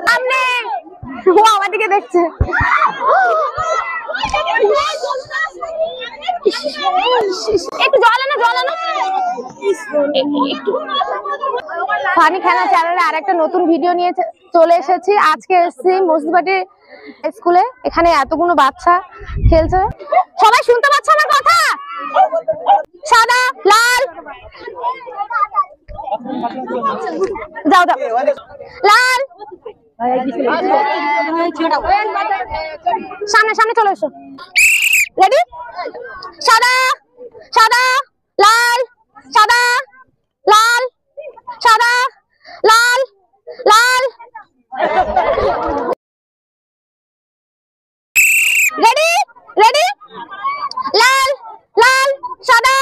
সামনে ও আমার দিকে দেখছে। একটু জল আনো, জল আনো। ফানি খেলা চ্যানেলে আরেকটা নতুন ভিডিও নিয়ে চলে এসেছি। আজকে এসেছি মসজিদবাটি স্কুলে। এখানে এতগুলো বাচ্চা খেলছে। সবাই শুনতে পাচ্ছ আমার কথা? সাদা, লাল, যাও যাও, লাল, সামনে সামনে চলে এসো। রেডি? সাদা, সাদা, লাল, সাদা, লাল, সাদা, লাল, লাল। রেডি? রেডি? লাল, লাল, সাদা,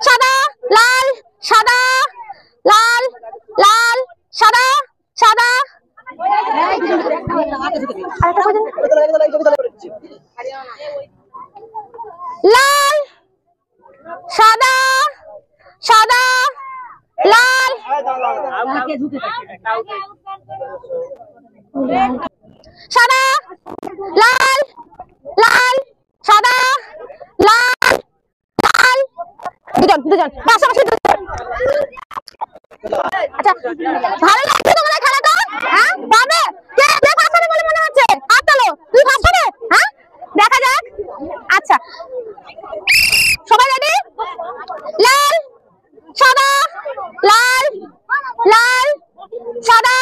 সাদা, লাল, সাদা, লাল, লাল, সাদা, সাদা। লাল, সাদা, সাদা, লাল, সাদা, লাল, লাল, সাদা, লাল, লাল। দুজন দুজন পাশাপাশি দুজন। আচ্ছা, ভালো লাগছে তোমাদের খেলাটা? হ্যাঁ, পারবে? কে কে ফার্স্ট হবে বলে মনে হচ্ছে? হাত তোলো। তুই ফার্স্ট হবে? হ্যাঁ, দেখা যাক। আচ্ছা, সবাই রেডি? লাল, সাদা, লাল, লাল, সাদা,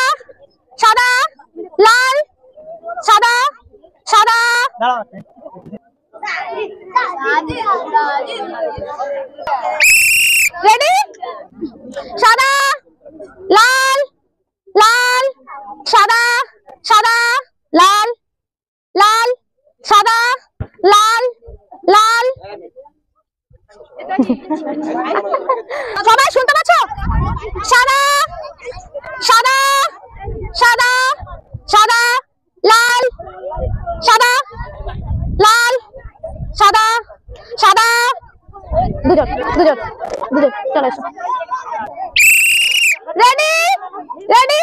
সাদা, লাল, সাদা, সাদা। রেডি? সাদা, লাল, লাল, সাদা, সাদা, লাল, লাল, সাদা, লাল, লাল। সবাই শুনতে পাচ্ছ? সাদা, সাদা, সাদা, সাদা, লাল, সাদা, লাল, সাদা, সাদা। দুজন দুজন দুজন চলে এসো। রেডি? রেডি?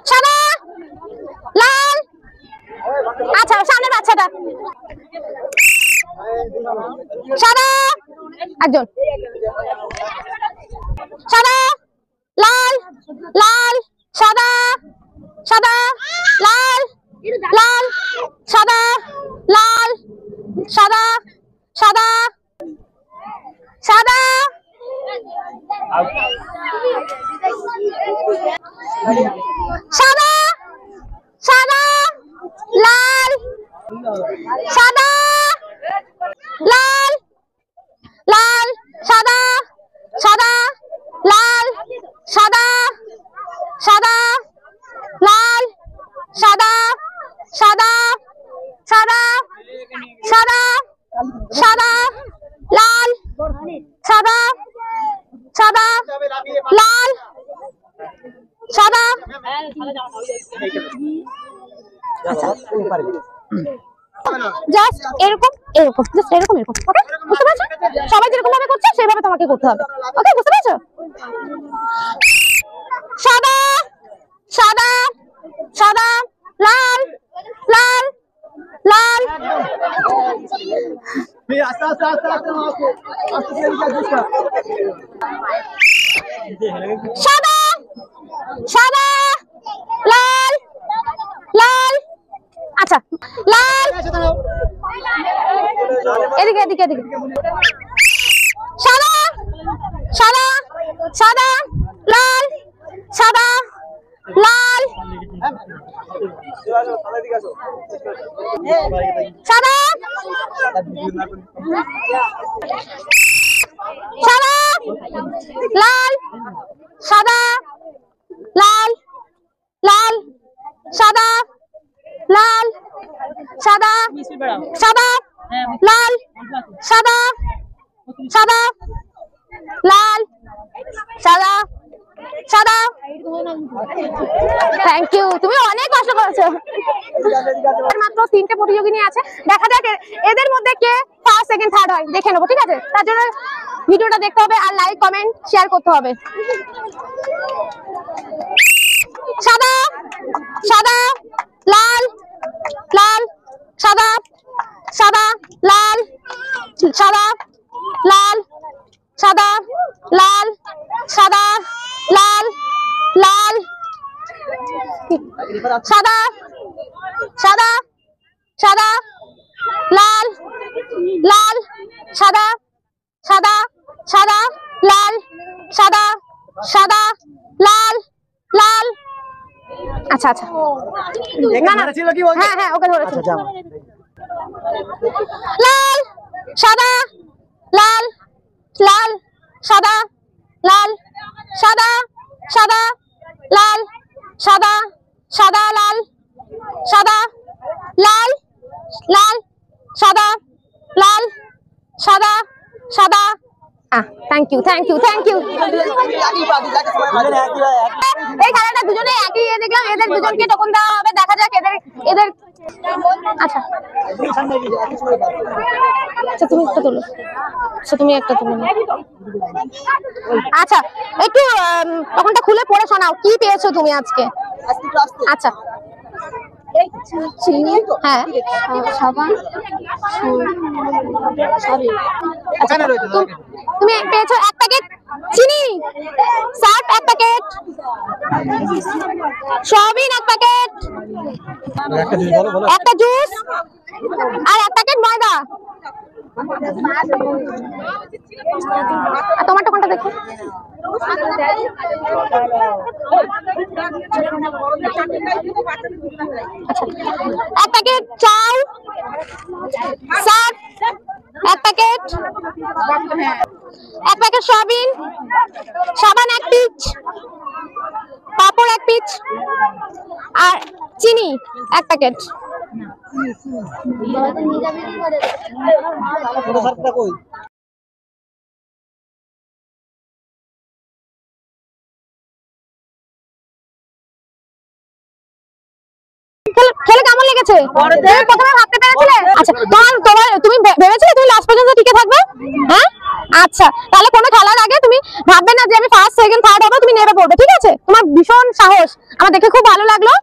সাদা, লাল। আচ্ছা, সামনে বাচ্চাটা। সাদা, একজন। সাদা, লাল, লাল, সাদা, সাদা, লাল, লাল, সাদা, লাল, সাদা, সাদা, সাদা। সাদা, সাদা, লাল, সাদা, লাল, লাল, সাদা, সাদা, লাল, সাদা, সাদা, লাল, সাদা, সাদা, সাদা, সাদা, সাদা, লাল, সাদা, সাদা, লাল, সাদা। জাস্ট এরকম এরকম, জাস্ট এরকম এরকম। ওকে, বুঝতে পারছো? সবাই যেরকম ভাবে করছে সেভাবে তোমাকে করতে হবে। ওকে, বুঝতে পারছো? সাদা, সাদা, সাদা, লাল, লাল, লাল। সাদা, সাদা, লাল, লাল। আচ্ছা, লাল। এদিকে এদিকে এদিকে। সাদা, সাদা, সাদা, লাল, সাদা, লাল, সাদা, সাদা, লাল, সাদা, লাল, লাল, সাদা, লাল, সাদা, সাদা, লাল, সাদা, সাদা, লাল, সাদা, সাদা। থ্যাংক ইউ, তুমি অনেক কষ্ট করেছো। মাত্র 3টে প্রতিযোগিনী আছে, দেখা যাক এদের মধ্যে কে ফার্স্ট সেকেন্ড থার্ড হয়, দেখে নেবো। ঠিক আছে? তার জন্য ভিডিওটা দেখতে হবে আর লাইক কমেন্ট শেয়ার করতে হবে। সাদা সাদা লাল লাল সাদা সাদা লাল সাদা লাল সাদা লাল সাদা লাল লাল সাদা সাদা সাদা লাল লাল সাদা সাদা সাদা লাল সাদা সাদা লাল লাল। আচ্ছা আচ্ছা না না হ্যাঁ হ্যাঁ ওকে ধরেছি। লাল সাদা লাল লাল সাদা লাল সাদা সাদা লাল সাদা সাদা লাল সাদা লাল লাল সাদা লাল সাদা সাদা। Thank you thank you thank you. এই খেলাটা দুজনে একই দেখলাম, এদের দুজনকে টোকন দেওয়া হবে, দেখা যাক এদের এদের আচ্ছা আচ্ছা তুমি একটা তুলো, আচ্ছা তুমি একটা তুলো। আচ্ছা একটু তখনটা খুলে পড়ে শোনাও, কি পেয়েছো তুমি আজকে? আচ্ছা চিনি, হ্যাঁ সাবান, তুমি পেয়েছো এক প্যাকেট চিনি, সার্ফ এক প্যাকেট, সয়াবিন এক প্যাকেট, একটা জুস আর এক প্যাকেট ময়দা। তোমার টোকনটা দেখো। এক প্যাকেট চাল, সার্ফ এক প্যাকেট, এক প্যাকেট সয়াবিন, সাবান এক পিচ, পাপড় এক পিচ আর চিনি এক প্যাকেট। খেলে কেমন লেগেছে? প্রথমে ভাবতে পেরেছিলে? আচ্ছা তুমি ভেবেছিলে তুমি লাস্ট পর্যন্ত টিকে থাকবে? হ্যাঁ আচ্ছা, তাহলে কোনো খেলার আগে তুমি ভাববে না যে আমি ফার্স্ট সেকেন্ড থার্ড হবো, তুমি নেমে পড়বে, ঠিক আছে? তোমার ভীষণ সাহস, আমার দেখে খুব ভালো লাগলো।